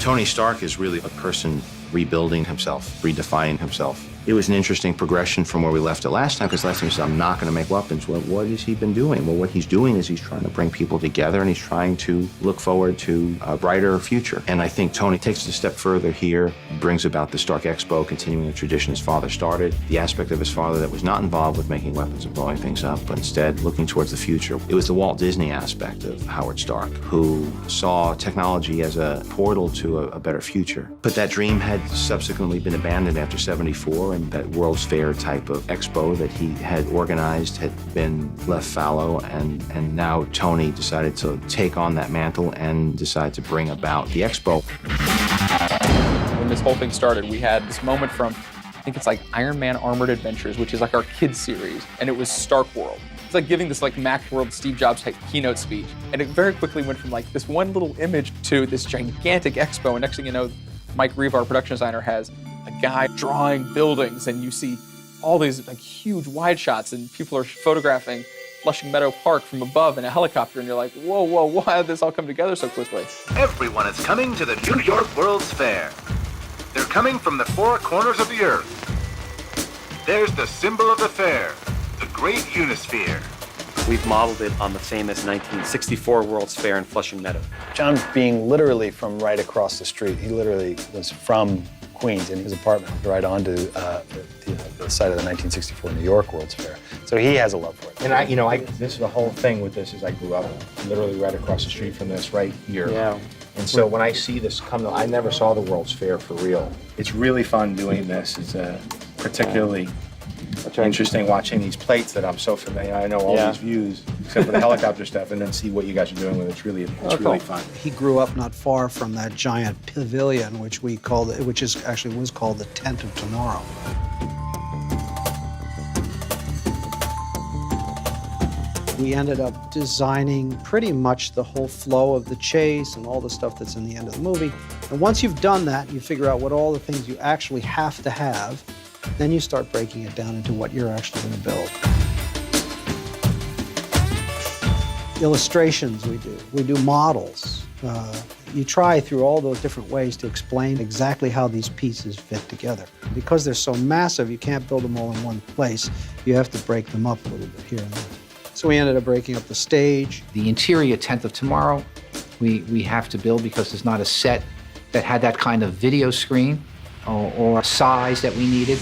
Tony Stark is really a person rebuilding himself, redefining himself. It was an interesting progression from where we left it last time, because last time he said, I'm not going to make weapons. Well, what has he been doing? Well, what he's doing is he's trying to bring people together, and he's trying to look forward to a brighter future. And I think Tony takes it a step further here, brings about the Stark Expo, continuing the tradition his father started, the aspect of his father that was not involved with making weapons and blowing things up, but instead looking towards the future. It was the Walt Disney aspect of Howard Stark, who saw technology as a portal to a better future. But that dream had subsequently been abandoned after '74, and that World's Fair type of expo that he had organized had been left fallow, and now Tony decided to take on that mantle and decide to bring about the expo. When this whole thing started, we had this moment from, I think it's like Iron Man Armored Adventures, which is like our kids series, and it was Stark World. It's like giving this like Macworld Steve Jobs type keynote speech. And it very quickly went from like this one little image to this gigantic expo, and next thing you know, Mike Reeve, our production designer, has a guy drawing buildings, and you see all these like huge wide shots, and people are photographing Flushing Meadow Park from above in a helicopter, and you're like, whoa, whoa, why did this all come together so quickly? Everyone is coming to the New York World's Fair. They're coming from the four corners of the earth. There's the symbol of the fair, the Great Unisphere. We've modeled it on the famous 1964 World's Fair in Flushing Meadow. John being literally from right across the street, he literally was from Queens, in his apartment right onto the site of the 1964 New York World's Fair. So he has a love for it. And this is the whole thing with this is I grew up literally right across the street from this right here. Yeah. And so when I see this come to, I never saw the World's Fair for real. It's really fun doing this. It's particularly interesting watching these plates that I'm so familiar. I know all these views, except for the helicopter stuff, and then see what you guys are doing with it. It's really fun. He grew up not far from that giant pavilion, which we called it, which is actually was called the Tent of Tomorrow. We ended up designing pretty much the whole flow of the chase and all the stuff that's in the end of the movie. And once you've done that, you figure out what all the things you actually have to have. Then you start breaking it down into what you're actually going to build. Illustrations we do models. You try through all those different ways to explain exactly how these pieces fit together. Because they're so massive, you can't build them all in one place. You have to break them up a little bit here and there. So we ended up breaking up the stage. The interior Tent of Tomorrow, we have to build because there's not a set that had that kind of video screen or size that we needed.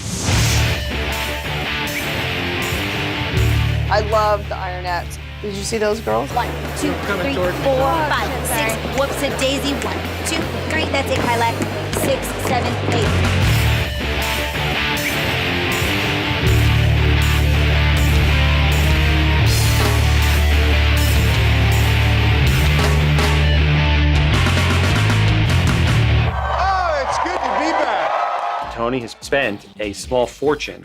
I love the Ironettes. Did you see those girls? 1, 2, 3, 4, 5, 6. Whoops a daisy. 1, 2, 3. That's it, Kylac. 6, 7, 8. Tony has spent a small fortune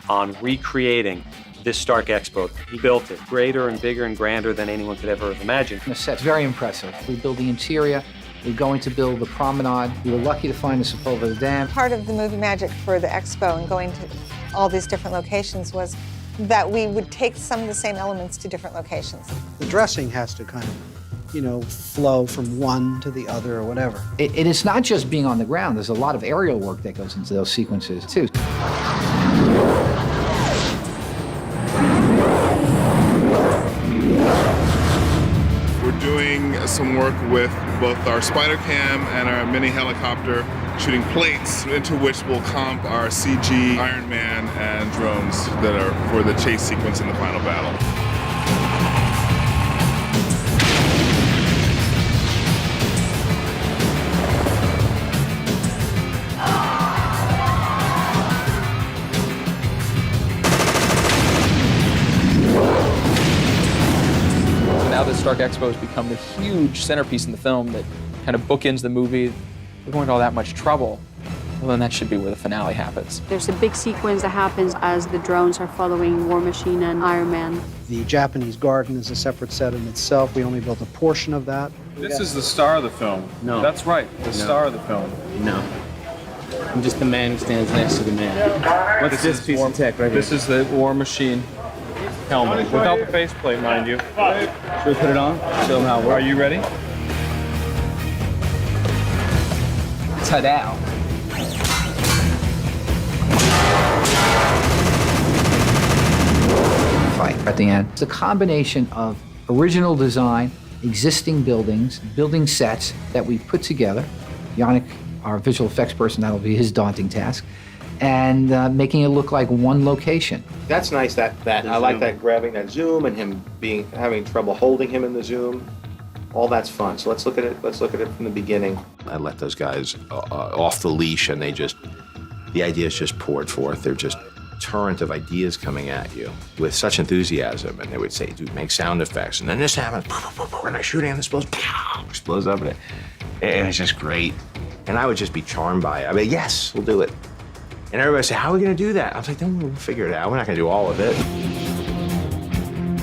on recreating this Stark Expo. He built it greater and bigger and grander than anyone could ever have imagined. The set's very impressive. We build the interior. We're going to build the promenade. We were lucky to find the Sepulveda Dam. Part of the movie magic for the expo and going to all these different locations was that we would take some of the same elements to different locations. The dressing has to kind of flow from one to the other or whatever. It is not just being on the ground. There's a lot of aerial work that goes into those sequences, too. We're doing some work with both our Spider Cam and our mini helicopter, shooting plates into which will comp our CG Iron Man and drones that are for the chase sequence in the final battle. Now that Stark Expo has become the huge centerpiece in the film that kind of bookends the movie. We're going to all that much trouble. Well, then that should be where the finale happens. There's a big sequence that happens as the drones are following War Machine and Iron Man. The Japanese garden is a separate set in itself. We only built a portion of that. This is the star of the film. No. That's right, the star of the film. No. I'm just the man who stands next to the man. What's this piece of tech right here? This is the War Machine helmet, without the faceplate, mind you. Should we put it on? Show them how it works. Are you ready? Ta-da! Fight at the end. It's a combination of original design, existing buildings, building sets that we put together. Yannick, our visual effects person, that'll be his daunting task, and making it look like one location. That's nice. That I like that grabbing that zoom and him having trouble holding him in the zoom. All that's fun. So let's look at it. Let's look at it from the beginning. I let those guys off the leash, and the ideas just poured forth. They're just torrent of ideas coming at you with such enthusiasm. And they would say, "Dude, make sound effects," and then this happens, and I shoot and this explodes up, and it's just great. And I would just be charmed by it. I mean, yes, we'll do it. And everybody would say, "How are we going to do that?" I was like, "Then we'll figure it out. We're not going to do all of it."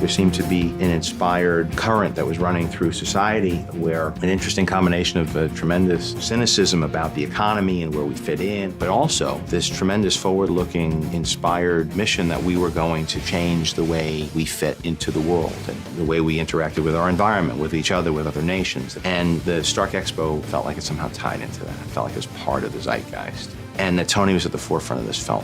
There seemed to be an inspired current that was running through society where an interesting combination of a tremendous cynicism about the economy and where we fit in, but also this tremendous forward-looking, inspired mission that we were going to change the way we fit into the world and the way we interacted with our environment, with each other, with other nations. And the Stark Expo felt like it somehow tied into that. It felt like it was part of the zeitgeist. And that Tony was at the forefront of this film.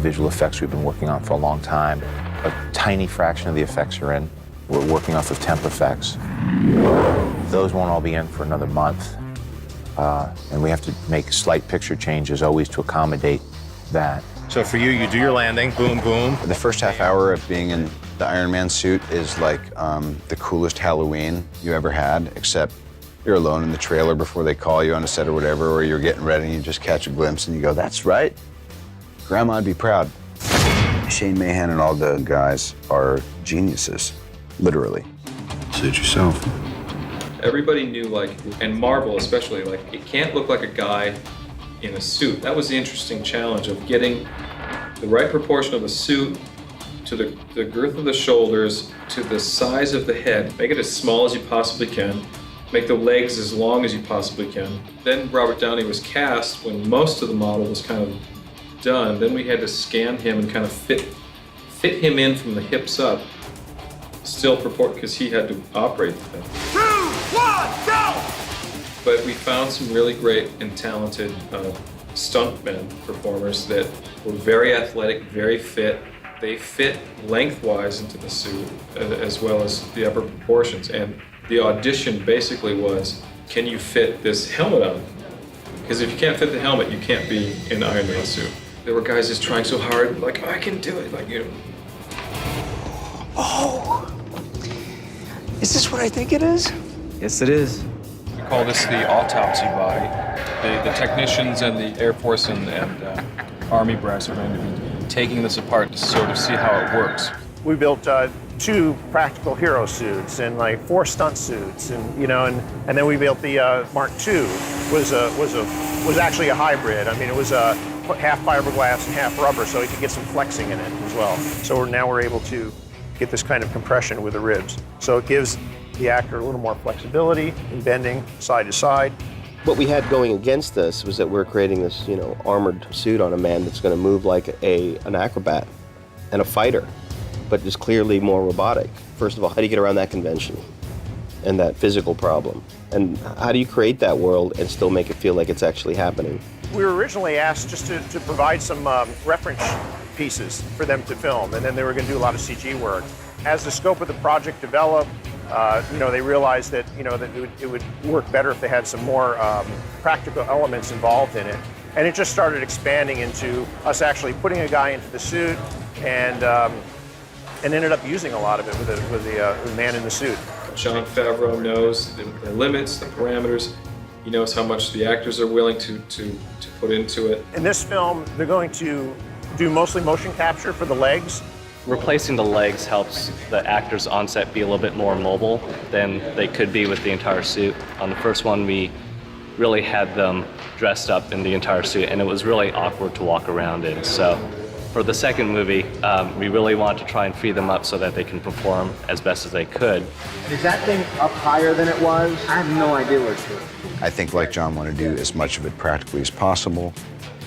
Visual effects we've been working on for a long time. A tiny fraction of the effects are in. We're working off of temp effects. Those won't all be in for another month. And we have to make slight picture changes always to accommodate that. So for you, you do your landing, boom, boom. The first half hour of being in the Iron Man suit is like the coolest Halloween you ever had, except you're alone in the trailer before they call you on a set or whatever, or you're getting ready and you just catch a glimpse and you go, "That's right. Grandma'd be proud." Shane Mahan and all the guys are geniuses, literally. Suit yourself. Everybody knew, like, and Marvel especially, like, it can't look like a guy in a suit. That was the interesting challenge of getting the right proportion of the suit to the girth of the shoulders, to the size of the head. Make it as small as you possibly can. Make the legs as long as you possibly can. Then Robert Downey was cast when most of the model was kind of done. Then we had to scan him and kind of fit him in from the hips up, still purport, because he had to operate the thing. 2, 1, go! But we found some really great and talented stuntmen performers that were very athletic, very fit. They fit lengthwise into the suit as well as the upper proportions. And the audition basically was, can you fit this helmet on? Because if you can't fit the helmet, you can't be in Iron Man suit. There were guys just trying so hard, like, "I can do it," like, you know. Oh, is this what I think it is? Yes, it is. We call this the autopsy body. The technicians and the Air Force and Army brass are going to be taking this apart to sort of see how it works. We built 2 practical hero suits and like 4 stunt suits, and and then we built the Mark II. Was actually a hybrid. I mean, it was half fiberglass and half rubber, so you could get some flexing in it as well. So now we're able to get this kind of compression with the ribs. So it gives the actor a little more flexibility in bending side to side. What we had going against this was that we're creating this, armored suit on a man that's going to move like an acrobat and a fighter, but just clearly more robotic. First of all, how do you get around that convention and that physical problem? And how do you create that world and still make it feel like it's actually happening? We were originally asked just to provide some reference pieces for them to film, and then they were going to do a lot of CG work. As the scope of the project developed, they realized that that it would work better if they had some more practical elements involved in it. And it just started expanding into us actually putting a guy into the suit and ended up using a lot of it with the man in the suit. Jon Favreau knows the limits, the parameters. He knows how much the actors are willing to put into it. In this film, they're going to do mostly motion capture for the legs. Replacing the legs helps the actors on set be a little bit more mobile than they could be with the entire suit. On the first one, we really had them dressed up in the entire suit, and it was really awkward to walk around in. So For the second movie, we really want to try and free them up so that they can perform as best as they could. Is that thing up higher than it was? I have no idea where it's going. I think, like John, want to do as much of it practically as possible.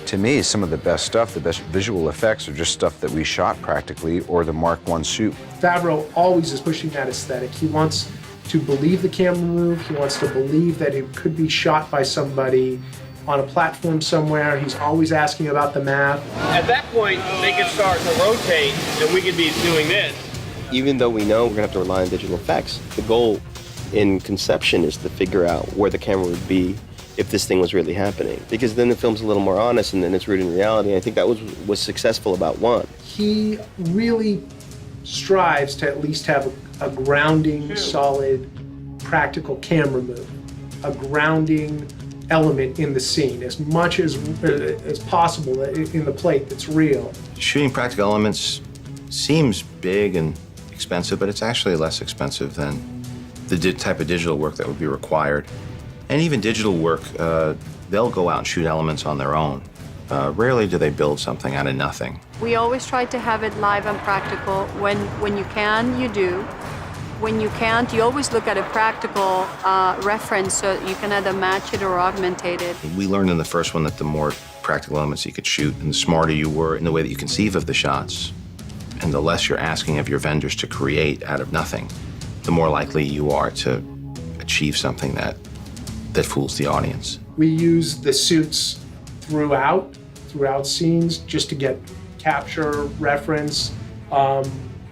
To me, some of the best stuff, the best visual effects are just stuff that we shot practically, or the Mark I suit. Favreau always is pushing that aesthetic. He wants to believe the camera move. He wants to believe that it could be shot by somebody on a platform somewhere. He's always asking about the map. At that point, they can start to rotate, and we could be doing this. Even though we know we're gonna have to rely on digital effects, the goal in conception is to figure out where the camera would be if this thing was really happening. Because then the film's a little more honest and then it's rooted in reality. I think that was successful about one. He really strives to at least have a grounding, solid, practical camera move, a grounding element in the scene, as much as possible in the plate that's real. Shooting practical elements seems big and expensive, but it's actually less expensive than the type of digital work that would be required. And even digital work, they'll go out and shoot elements on their own. Rarely do they build something out of nothing. We always try to have it live and practical. When you can, you do. When you can't, you always look at a practical reference so you can either match it or augmentate it. We learned in the first one that the more practical elements you could shoot and the smarter you were in the way that you conceive of the shots, and the less you're asking of your vendors to create out of nothing, the more likely you are to achieve something that fools the audience. We use the suits throughout scenes just to get capture, reference.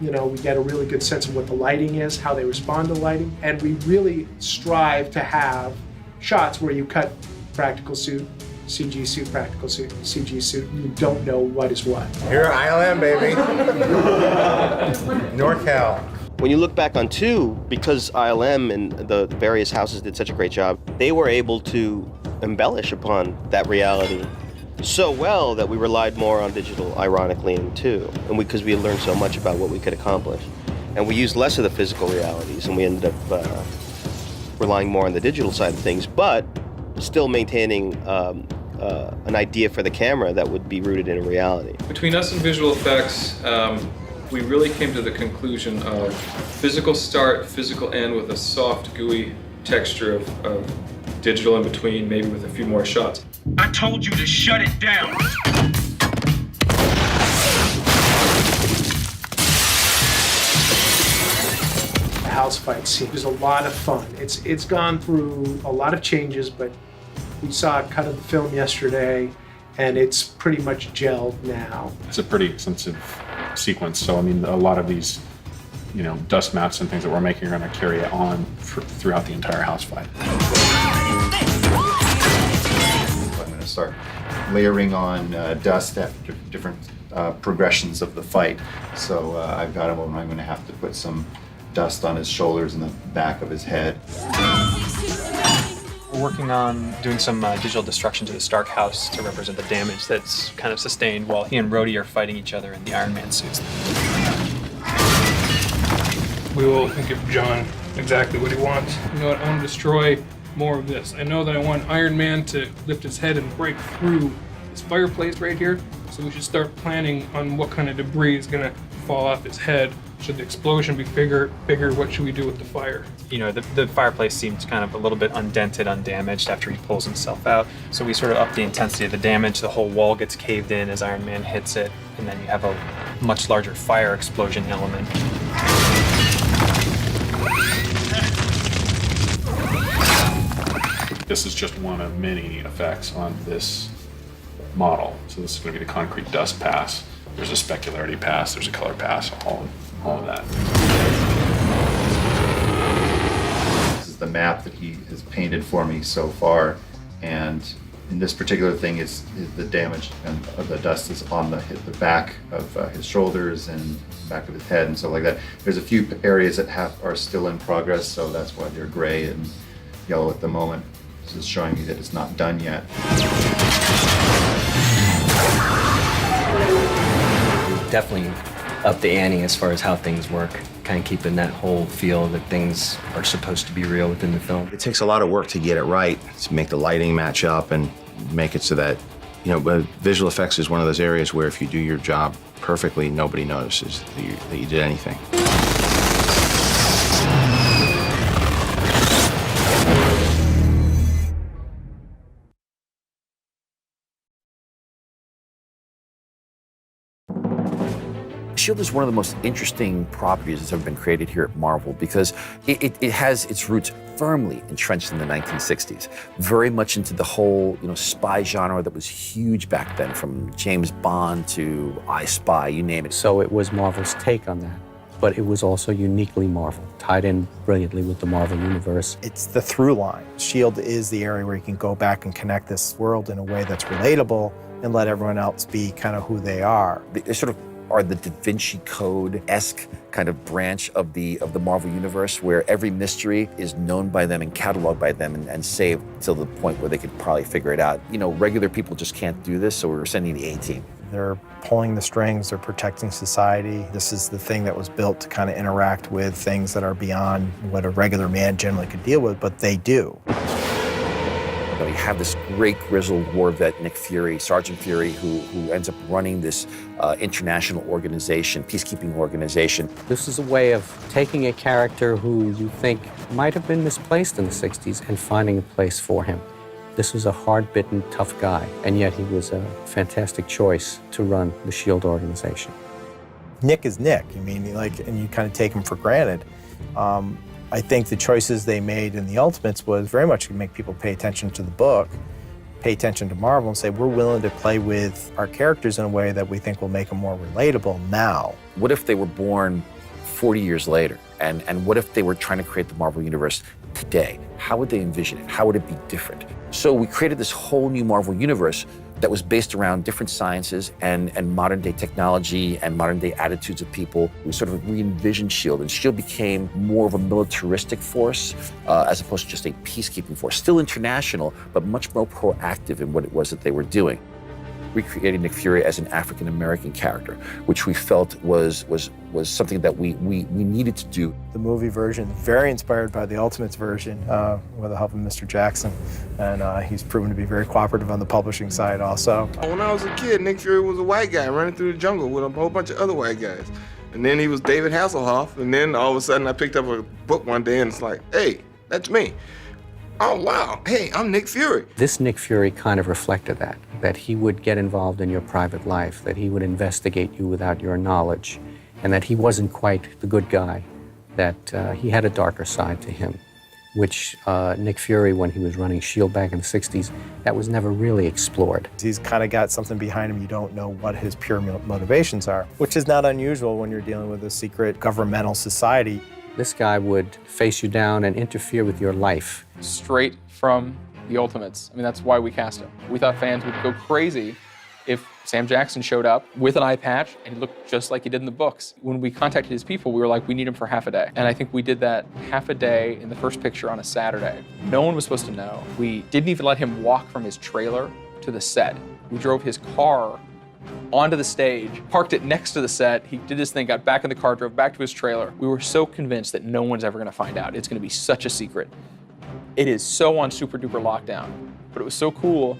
You know, we get a really good sense of what the lighting is, how they respond to lighting, and we really strive to have shots where you cut practical suit, CG suit, practical suit, CG suit. You don't know what is what. Here at ILM, baby. NorCal. When you look back on 2, because ILM and the various houses did such a great job, they were able to embellish upon that reality so well that we relied more on digital, ironically, in 2, and because we had learned so much about what we could accomplish. And we used less of the physical realities, and we ended up relying more on the digital side of things, but still maintaining an idea for the camera that would be rooted in a reality. Between us and visual effects, we really came to the conclusion of physical start, physical end with a soft, gooey texture of digital in between, maybe with a few more shots. I told you to shut it down. The house fight scene is a lot of fun. It's gone through a lot of changes, but we saw a cut of the film yesterday, and it's pretty much gelled now. It's a pretty extensive sequence, so I mean, a lot of these, you know, dust maps and things that we're making are going to carry it on throughout the entire house fight. I'm going to start layering on dust after different progressions of the fight. So I've got him, I'm going to have to put some dust on his shoulders and the back of his head. We're working on doing some digital destruction to the Stark house to represent the damage that's kind of sustained while he and Rhodey are fighting each other in the Iron Man suits. We will give John exactly what he wants. You know what, I want to destroy more of this. I know that I want Iron Man to lift his head and break through this fireplace right here, so we should start planning on what kind of debris is going to fall off his head. Should the explosion be bigger, what should we do with the fire? You know, the fireplace seems kind of a little bit undented, undamaged after he pulls himself out. So we sort of up the intensity of the damage. The whole wall gets caved in as Iron Man hits it, and then you have a much larger fire explosion element. This is just one of many effects on this model. So this is going to be the concrete dust pass. There's a specularity pass, there's a color pass, all of that. This is the map that he has painted for me so far, and in this particular thing is the damage and the dust is on the back of his shoulders and back of his head and stuff like that. There's a few areas that are still in progress, so that's why they're gray and yellow at the moment. This is showing me that it's not done yet. Definitely up the ante as far as how things work, kind of keeping that whole feel that things are supposed to be real within the film. It takes a lot of work to get it right, to make the lighting match up and make it so that You know, but visual effects is one of those areas where if you do your job perfectly, nobody notices that you did anything. S.H.I.E.L.D. is one of the most interesting properties that's ever been created here at Marvel because it has its roots firmly entrenched in the 1960s, very much into the whole, spy genre that was huge back then, from James Bond to I Spy, you name it. So it was Marvel's take on that, but it was also uniquely Marvel, tied in brilliantly with the Marvel Universe. It's the through line. S.H.I.E.L.D. is the area where you can go back and connect this world in a way that's relatable and let everyone else be kind of who they are. They sort of are the Da Vinci Code-esque kind of branch of the Marvel Universe, where every mystery is known by them and cataloged by them and saved till the point where they could probably figure it out. Regular people just can't do this, so we're sending the A-team. They're pulling the strings, they're protecting society. This is the thing that was built to kind of interact with things that are beyond what a regular man generally could deal with, but they do. We have this great grizzled war vet, Nick Fury, Sergeant Fury, who ends up running this international organization, peacekeeping organization. This is a way of taking a character who you think might have been misplaced in the 60s and finding a place for him. This was a hard-bitten, tough guy, and yet he was a fantastic choice to run the S.H.I.E.L.D. organization. Nick is Nick. And you kind of take him for granted. I think the choices they made in the Ultimates was very much to make people pay attention to the book, pay attention to Marvel, and say, we're willing to play with our characters in a way that we think will make them more relatable now. What if they were born 40 years later? And what if they were trying to create the Marvel Universe today? How would they envision it? How would it be different? So we created this whole new Marvel Universe that was based around different sciences and modern-day technology and modern-day attitudes of people. We sort of re-envisioned S.H.I.E.L.D., and S.H.I.E.L.D. became more of a militaristic force as opposed to just a peacekeeping force. Still international, but much more proactive in what it was that they were doing. We created Nick Fury as an African-American character, which we felt was something that we needed to do. The movie version, very inspired by the Ultimates version with the help of Mr. Jackson, and he's proven to be very cooperative on the publishing side also. When I was a kid, Nick Fury was a white guy running through the jungle with a whole bunch of other white guys. And then he was David Hasselhoff, and then all of a sudden I picked up a book one day and it's like, hey, that's me. Oh, wow, hey, I'm Nick Fury. This Nick Fury kind of reflected that he would get involved in your private life, that he would investigate you without your knowledge, and that he wasn't quite the good guy, that he had a darker side to him, which Nick Fury, when he was running S.H.I.E.L.D. back in the 60s, that was never really explored. He's kind of got something behind him. You don't know what his pure motivations are, which is not unusual when you're dealing with a secret governmental society. This guy would face you down and interfere with your life. Straight from the Ultimates. I mean, that's why we cast him. We thought fans would go crazy if Sam Jackson showed up with an eye patch and he looked just like he did in the books. When we contacted his people, we were like, we need him for half a day. And I think we did that half a day in the first picture on a Saturday. No one was supposed to know. We didn't even let him walk from his trailer to the set. We drove his car onto the stage, parked it next to the set. He did his thing, got back in the car, drove back to his trailer. We were so convinced that no one's ever gonna find out. It's gonna be such a secret. It is so on super duper lockdown, but it was so cool,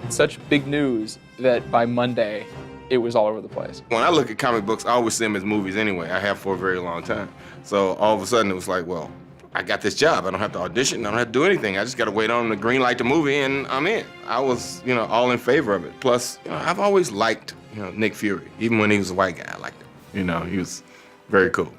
such big news that by Monday, it was all over the place. When I look at comic books, I always see them as movies anyway. I have for a very long time. So all of a sudden it was like, well, I got this job. I don't have to audition. I don't have to do anything. I just got to wait on the green light the movie and I'm in. I was, all in favor of it. Plus, I've always liked, Nick Fury. Even when he was a white guy, I liked him. He was very cool.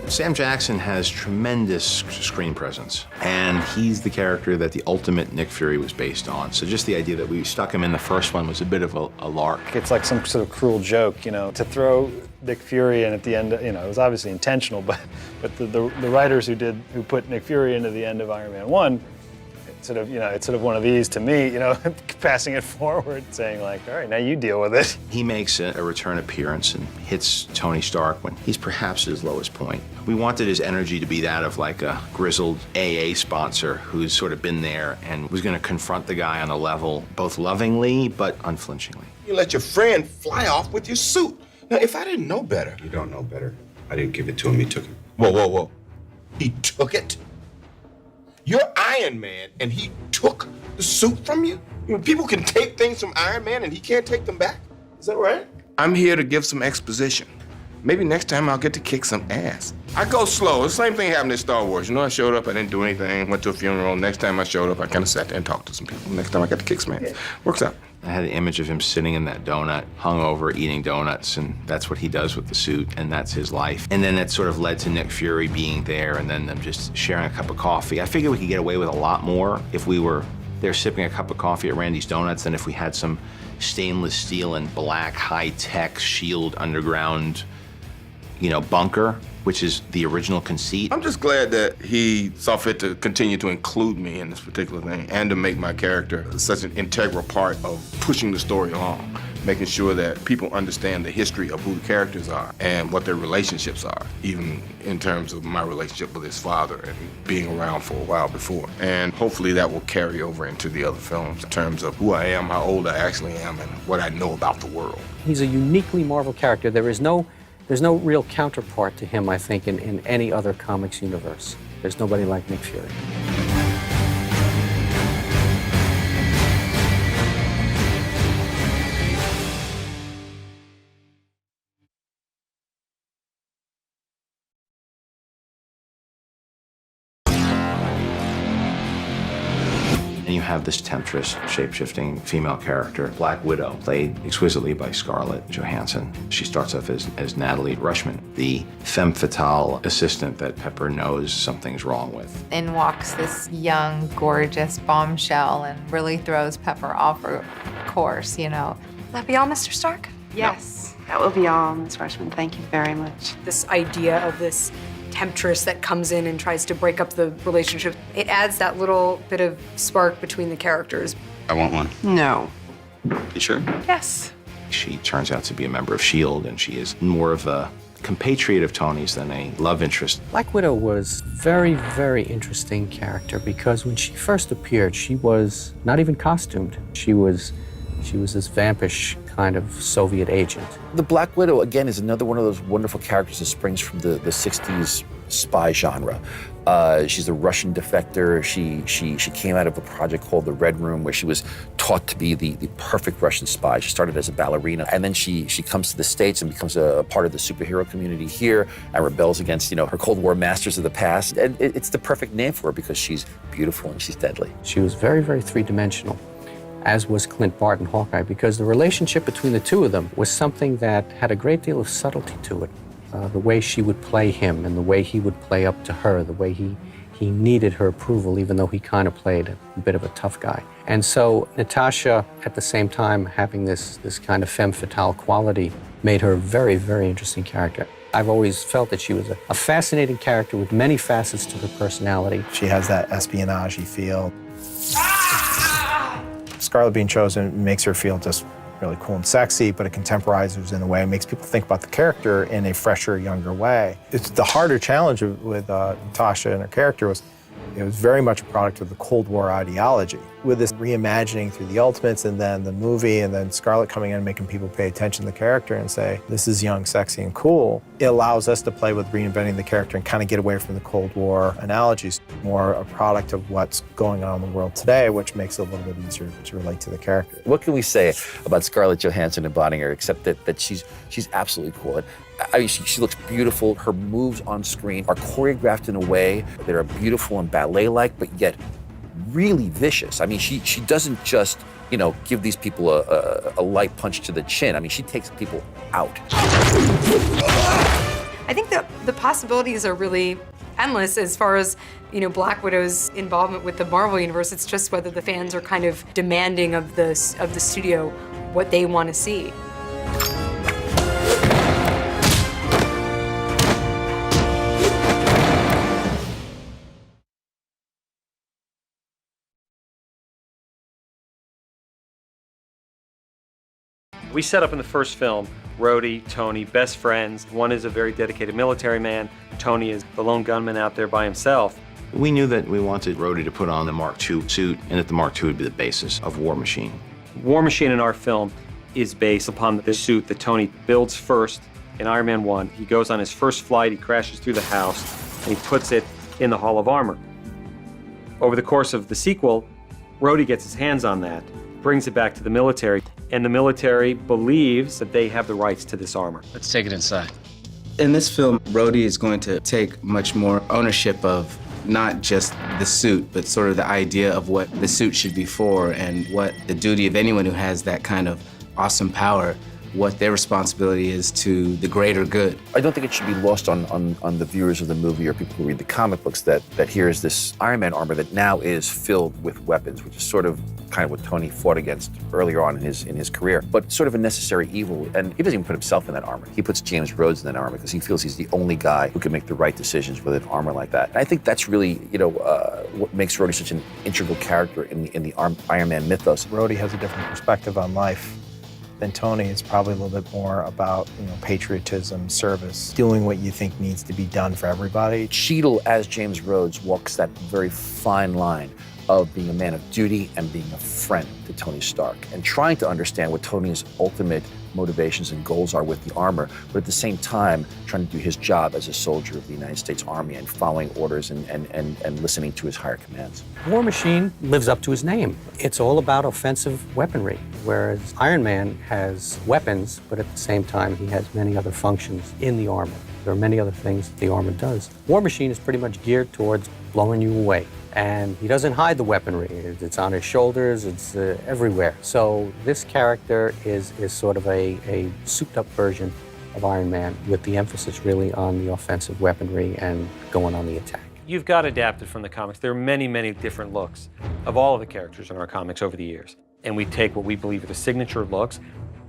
Sam Jackson has tremendous screen presence, and he's the character that the ultimate Nick Fury was based on. So just the idea that we stuck him in the first one was a bit of a lark. It's like some sort of cruel joke, to throw Nick Fury in at the end, it was obviously intentional, but the writers who put Nick Fury into the end of Iron Man 1, it's sort of one of these to me, passing it forward, saying like, all right, now you deal with it. He makes a return appearance and hits Tony Stark when he's perhaps at his lowest point. We wanted his energy to be that of like a grizzled AA sponsor who's sort of been there and was going to confront the guy on a level, both lovingly but unflinchingly. You let your friend fly off with your suit. Now, if I didn't know better. You don't know better. I didn't give it to him, he took it. Whoa, whoa, whoa. He took it? You're Iron Man, and he took the suit from you? People can take things from Iron Man, and he can't take them back? Is that right? I'm here to give some exposition. Maybe next time I'll get to kick some ass. I go slow. The same thing happened in Star Wars. You know, I showed up, I didn't do anything, went to a funeral. Next time I showed up, I kind of sat there and talked to some people. Next time I got to kick some ass. Works out. I had the image of him sitting in that donut, hungover, eating donuts, and that's what he does with the suit, and that's his life. And then it sort of led to Nick Fury being there, and then them just sharing a cup of coffee. I figured we could get away with a lot more if we were there sipping a cup of coffee at Randy's Donuts than if we had some stainless steel and black high-tech shield underground, you know, bunker, which is the original conceit. I'm just glad that he saw fit to continue to include me in this particular thing and to make my character such an integral part of pushing the story along, making sure that people understand the history of who the characters are and what their relationships are, even in terms of my relationship with his father and being around for a while before. And hopefully that will carry over into the other films in terms of who I am, how old I actually am, and what I know about the world. He's a uniquely Marvel character. There's no real counterpart to him, I think, in any other comics universe. There's nobody like Nick Fury. And you have this temptress, shape-shifting female character, Black Widow, played exquisitely by Scarlett Johansson. She starts off as Natalie Rushman, the femme fatale assistant that Pepper knows something's wrong with. In walks this young, gorgeous bombshell and really throws Pepper off her course, you know. Will that be all, Mr. Stark? Yes, that will be all, Ms. Rushman. Thank you very much. This idea of this temptress that comes in and tries to break up the relationship, it adds that little bit of spark between the characters. I want one. No. You sure? Yes. She turns out to be a member of S.H.I.E.L.D., and she is more of a compatriot of Tony's than a love interest. Black Widow was a very, very interesting character because when she first appeared, she was not even costumed. She was this vampish kind of Soviet agent. The Black Widow, again, is another one of those wonderful characters that springs from the 60s spy genre. She's a Russian defector. She came out of a project called The Red Room, where she was taught to be the perfect Russian spy. She started as a ballerina, and then she comes to the States and becomes a part of the superhero community here and rebels against, you know, her Cold War masters of the past. And it's the perfect name for her because she's beautiful and she's deadly. She was very, very three-dimensional, as was Clint Barton Hawkeye, because the relationship between the two of them was something that had a great deal of subtlety to it. The way she would play him and the way he would play up to her, the way he needed her approval, even though he kind of played a bit of a tough guy. And so Natasha, at the same time, having this kind of femme fatale quality, made her a very, very interesting character. I've always felt that she was a fascinating character with many facets to her personality. She has that espionage-y feel. Scarlett being chosen makes her feel just really cool and sexy, but it contemporizes in a way, makes people think about the character in a fresher, younger way. It's the harder challenge with Natasha and her character was it was very much a product of the Cold War ideology. With this reimagining through the Ultimates and then the movie and then Scarlett coming in and making people pay attention to the character and say, this is young, sexy, and cool, it allows us to play with reinventing the character and kind of get away from the Cold War analogies. More a product of what's going on in the world today, which makes it a little bit easier to relate to the character. What can we say about Scarlett Johansson embodying her, except that she's absolutely cool. I mean, she looks beautiful. Her moves on screen are choreographed in a way that are beautiful and ballet-like, but yet really vicious. I mean, she doesn't just, you know, give these people a light punch to the chin. I mean, she takes people out. I think that the possibilities are really endless as far as, you know, Black Widow's involvement with the Marvel Universe. It's just whether the fans are kind of demanding of the studio what they want to see. We set up in the first film, Rhodey, Tony, best friends. One is a very dedicated military man. Tony is the lone gunman out there by himself. We knew that we wanted Rhodey to put on the Mark II suit and that the Mark II would be the basis of War Machine. War Machine in our film is based upon the suit that Tony builds first in Iron Man 1. He goes on his first flight, he crashes through the house, and he puts it in the Hall of Armor. Over the course of the sequel, Rhodey gets his hands on that, brings it back to the military, and the military believes that they have the rights to this armor. Let's take it inside. In this film, Rhodey is going to take much more ownership of not just the suit, but sort of the idea of what the suit should be for and what the duty of anyone who has that kind of awesome power, what their responsibility is to the greater good. I don't think it should be lost on the viewers of the movie or people who read the comic books that here is this Iron Man armor that now is filled with weapons, which is sort of kind of what Tony fought against earlier on in his career, but sort of a necessary evil. And he doesn't even put himself in that armor. He puts James Rhodes in that armor because he feels he's the only guy who can make the right decisions with an armor like that. And I think that's really, what makes Rhodey such an integral character in the Iron Man mythos. Rhodey has a different perspective on life than Tony. It's probably a little bit more about, patriotism, service, doing what you think needs to be done for everybody. Cheadle as James Rhodes walks that very fine line of being a man of duty and being a friend to Tony Stark and trying to understand what Tony's ultimate motivations and goals are with the armor, but at the same time trying to do his job as a soldier of the United States Army and following orders and listening to his higher commands. War Machine lives up to his name. It's all about offensive weaponry, whereas Iron Man has weapons, but at the same time he has many other functions in the armor. There are many other things that the armor does. War Machine is pretty much geared towards blowing you away. And he doesn't hide the weaponry. It's on his shoulders, it's everywhere. So this character is sort of a souped-up version of Iron Man with the emphasis really on the offensive weaponry and going on the attack. You've got adapted from the comics. There are many, many different looks of all of the characters in our comics over the years. And we take what we believe are the signature looks,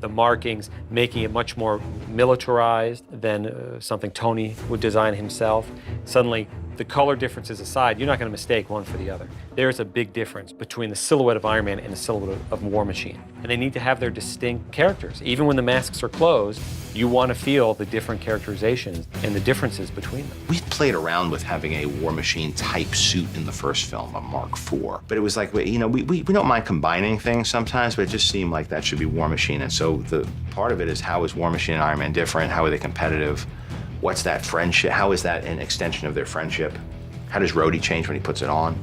the markings, making it much more militarized than something Tony would design himself. Suddenly, the color differences aside, you're not going to mistake one for the other. There's a big difference between the silhouette of Iron Man and the silhouette of War Machine. And they need to have their distinct characters. Even when the masks are closed, you want to feel the different characterizations and the differences between them. We played around with having a War Machine type suit in the first film, a Mark IV. But it was like, we don't mind combining things sometimes, but it just seemed like that should be War Machine. And so the part of it is, how is War Machine and Iron Man different? How are they competitive? What's that friendship? How is that an extension of their friendship? How does Rhodey change when he puts it on?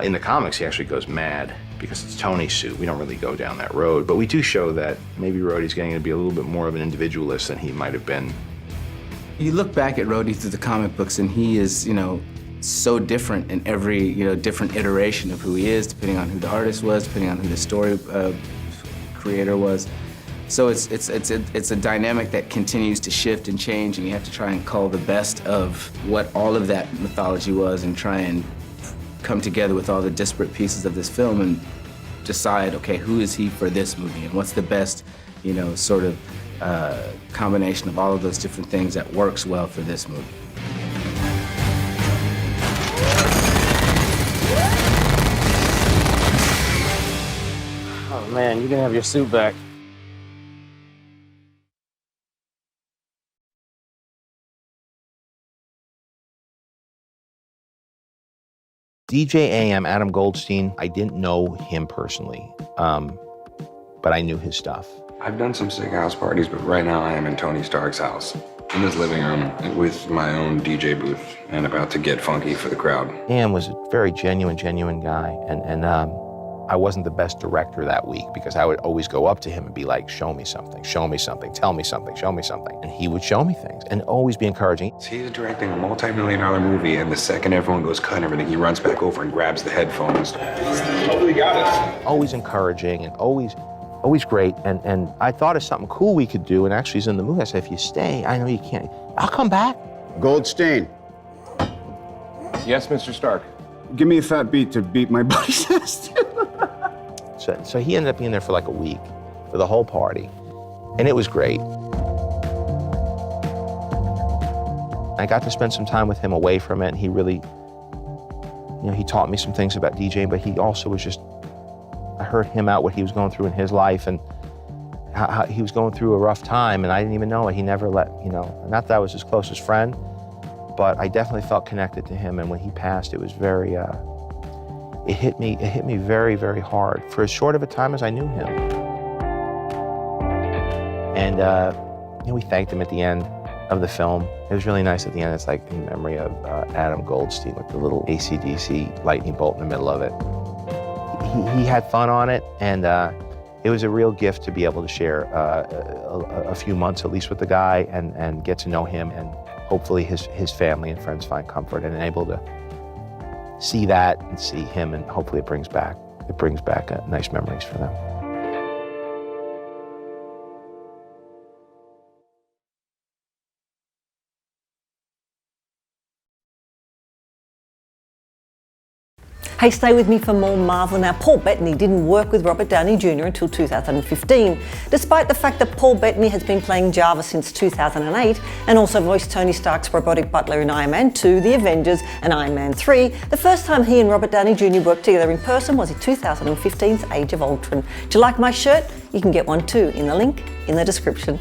In the comics, he actually goes mad because it's Tony's suit. We don't really go down that road, but we do show that maybe Rhodey's getting to be a little bit more of an individualist than he might have been. You look back at Rhodey through the comic books and he is, so different in every, different iteration of who he is, depending on who the artist was, depending on who the story creator was. So it's a dynamic that continues to shift and change, and you have to try and cull the best of what all of that mythology was and try and come together with all the disparate pieces of this film and decide, okay, who is he for this movie and what's the best, sort of combination of all of those different things that works well for this movie. Oh man, you can have your suit back. DJ AM, Adam Goldstein, I didn't know him personally, but I knew his stuff. I've done some sick house parties, but right now I am in Tony Stark's house, in his living room, with my own DJ booth, and about to get funky for the crowd. AM was a very genuine guy, and I wasn't the best director that week because I would always go up to him and be like, show me something, tell me something, show me something. And he would show me things and always be encouraging. He's directing a multi-million-dollar movie, and the second everyone goes cut and everything, he runs back over and grabs the headphones. Hopefully got us. Always encouraging and always great. And I thought of something cool we could do, and actually he's in the movie. I said, if you stay, I know you can't, I'll come back. Goldstein. Yes, Mr. Stark. Give me a fat beat to beat my buddy's ass. So he ended up being there for like a week for the whole party, and it was great. I got to spend some time with him away from it, and he really, he taught me some things about DJing, but he also was just, I heard him out, what he was going through in his life, and how he was going through a rough time, and I didn't even know it. He never let, not that I was his closest friend, but I definitely felt connected to him, and when he passed, it was very, it hit me very, very hard for as short of a time as I knew him. And we thanked him at the end. of the film. It was really nice at the end. It's like in memory of Adam Goldstein with the little AC/DC lightning bolt in the middle of it. He had fun on it, and it was a real gift to be able to share a few months at least with the guy and get to know him, and hopefully his family and friends find comfort and able to see that and see him, and hopefully it brings back nice memories for them. Hey, stay with me for more Marvel now. Paul Bettany didn't work with Robert Downey Jr. until 2015, despite the fact that Paul Bettany has been playing Jarvis since 2008 and also voiced Tony Stark's robotic butler in Iron Man 2, The Avengers and Iron Man 3. The first time he and Robert Downey Jr. worked together in person was in 2015's Age of Ultron. Do you like my shirt? You can get one too in the link in the description.